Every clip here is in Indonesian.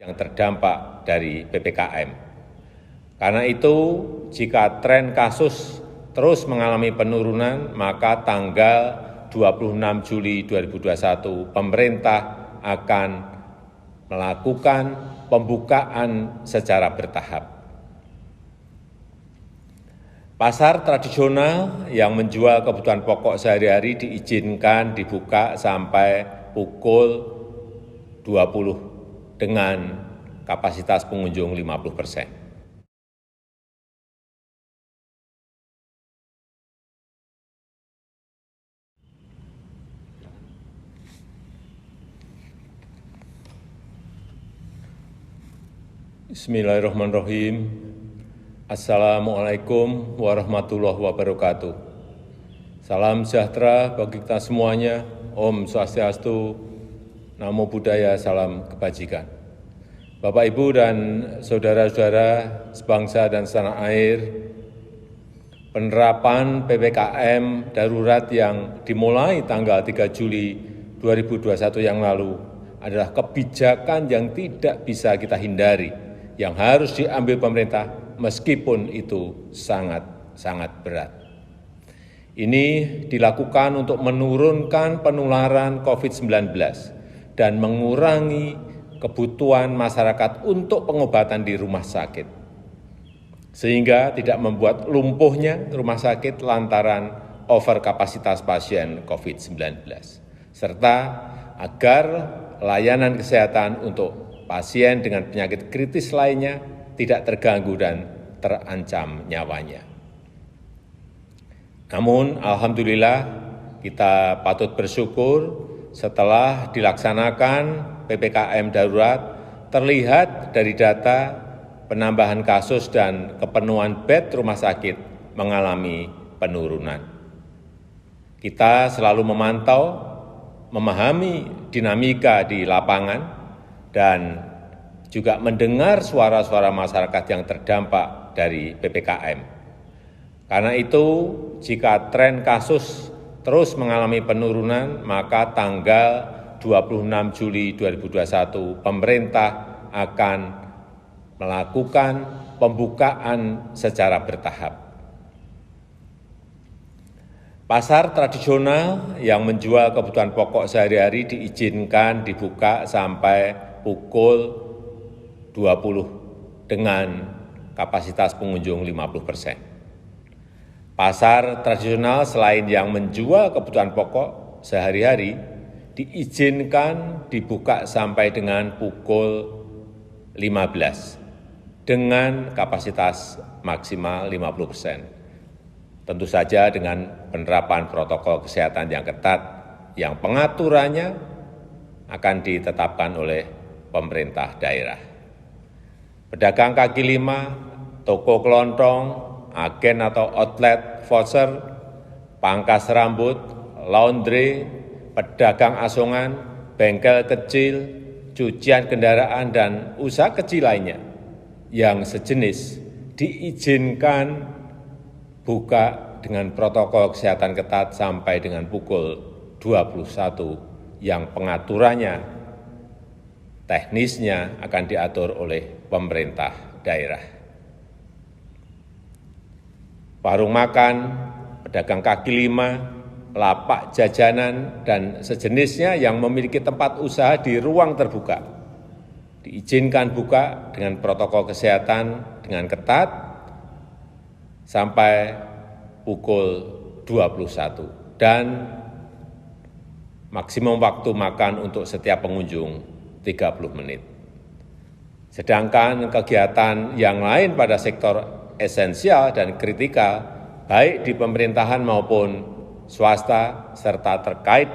yang terdampak dari PPKM. Karena itu, jika tren kasus terus mengalami penurunan, maka tanggal 26 Juli 2021 pemerintah akan melakukan pembukaan secara bertahap. Pasar tradisional yang menjual kebutuhan pokok sehari-hari diizinkan dibuka sampai pukul 20 dengan kapasitas pengunjung 50%. Bismillahirrahmanirrahim. Assalamualaikum warahmatullahi wabarakatuh. Salam sejahtera bagi kita semuanya. Om Swastiastu, Namo Buddhaya, salam kebajikan. Bapak, Ibu, dan saudara-saudara sebangsa dan setanah air, penerapan PPKM darurat yang dimulai tanggal 3 Juli 2021 yang lalu adalah kebijakan yang tidak bisa kita hindari, yang harus diambil pemerintah meskipun itu sangat berat. Ini dilakukan untuk menurunkan penularan COVID-19 dan mengurangi kebutuhan masyarakat untuk pengobatan di rumah sakit, sehingga tidak membuat lumpuhnya rumah sakit lantaran overkapasitas pasien COVID-19, serta agar layanan kesehatan untuk pasien dengan penyakit kritis lainnya tidak terganggu dan terancam nyawanya. Namun, alhamdulillah, kita patut bersyukur setelah dilaksanakan PPKM darurat, terlihat dari data penambahan kasus dan kepenuhan bed rumah sakit mengalami penurunan. Kita selalu memantau, memahami dinamika di lapangan, dan juga mendengar suara-suara masyarakat yang terdampak dari PPKM. Karena itu, jika tren kasus terus mengalami penurunan, maka tanggal 26 Juli 2021 pemerintah akan melakukan pembukaan secara bertahap. Pasar tradisional yang menjual kebutuhan pokok sehari-hari diizinkan dibuka sampai pukul 20 dengan kapasitas pengunjung 50%. Pasar tradisional selain yang menjual kebutuhan pokok sehari-hari diizinkan dibuka sampai dengan pukul 15 dengan kapasitas maksimal 50%. Tentu saja dengan penerapan protokol kesehatan yang ketat, yang pengaturannya akan ditetapkan oleh pemerintah daerah. Pedagang kaki lima, toko kelontong, agen atau outlet voucher, pangkas rambut, laundry, pedagang asongan, bengkel kecil, cucian kendaraan, dan usaha kecil lainnya yang sejenis diizinkan buka dengan protokol kesehatan ketat sampai dengan pukul 21 yang pengaturannya teknisnya akan diatur oleh pemerintah daerah. Warung makan, pedagang kaki lima, lapak jajanan, dan sejenisnya yang memiliki tempat usaha di ruang terbuka diizinkan buka dengan protokol kesehatan dengan ketat sampai pukul 21 dan maksimum waktu makan untuk setiap pengunjung 30 menit. Sedangkan kegiatan yang lain pada sektor esensial dan kritikal, baik di pemerintahan maupun swasta, serta terkait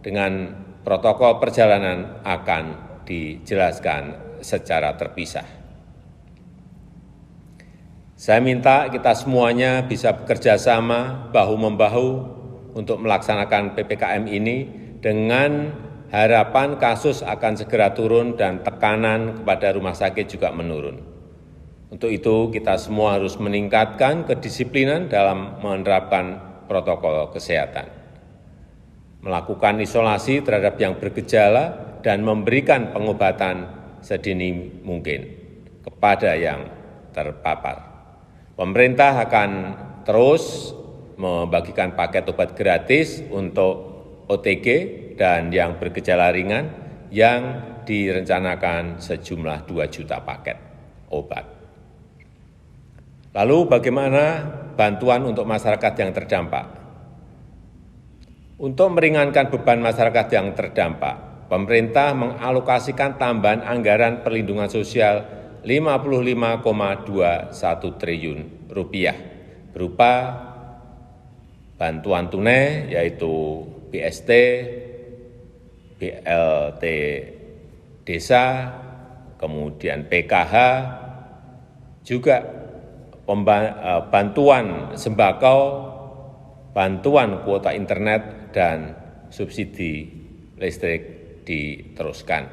dengan protokol perjalanan akan dijelaskan secara terpisah. Saya minta kita semuanya bisa bekerja sama bahu-membahu untuk melaksanakan PPKM ini dengan harapan kasus akan segera turun dan tekanan kepada rumah sakit juga menurun. Untuk itu, kita semua harus meningkatkan kedisiplinan dalam menerapkan protokol kesehatan, melakukan isolasi terhadap yang bergejala, dan memberikan pengobatan sedini mungkin kepada yang terpapar. Pemerintah akan terus membagikan paket obat gratis untuk OTG dan yang bergejala ringan yang direncanakan sejumlah 2 juta paket obat. Lalu bagaimana bantuan untuk masyarakat yang terdampak? Untuk meringankan beban masyarakat yang terdampak, pemerintah mengalokasikan tambahan anggaran perlindungan sosial 55,21 triliun rupiah berupa bantuan tunai yaitu BST, BLT Desa, kemudian PKH, juga bantuan sembako, bantuan kuota internet, dan subsidi listrik diteruskan.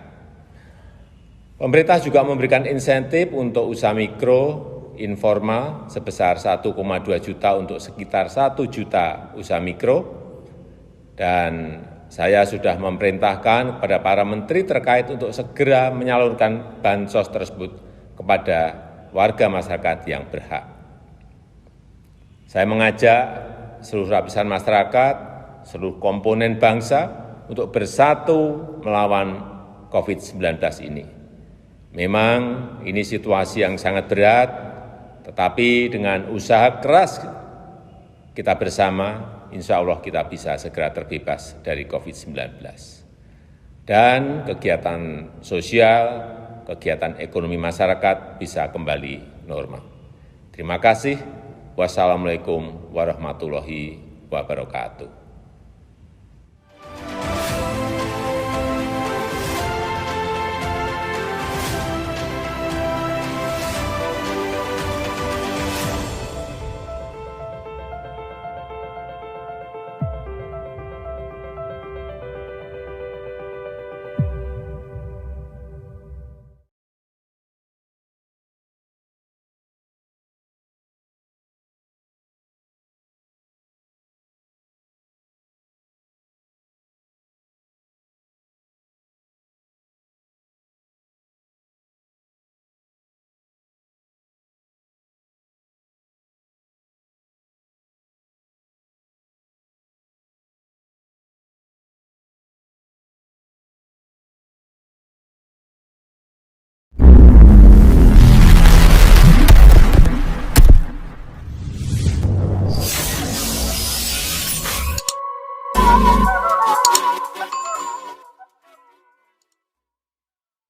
Pemerintah juga memberikan insentif untuk usaha mikro, informal sebesar 1,2 juta untuk sekitar 1 juta usaha mikro, dan saya sudah memerintahkan kepada para menteri terkait untuk segera menyalurkan bansos tersebut kepada warga masyarakat yang berhak. Saya mengajak seluruh lapisan masyarakat, seluruh komponen bangsa untuk bersatu melawan COVID-19 ini. Memang ini situasi yang sangat berat, tetapi dengan usaha keras kita bersama, insya Allah kita bisa segera terbebas dari COVID-19. Dan kegiatan sosial, kegiatan ekonomi masyarakat bisa kembali normal. Terima kasih. Wassalamualaikum warahmatullahi wabarakatuh.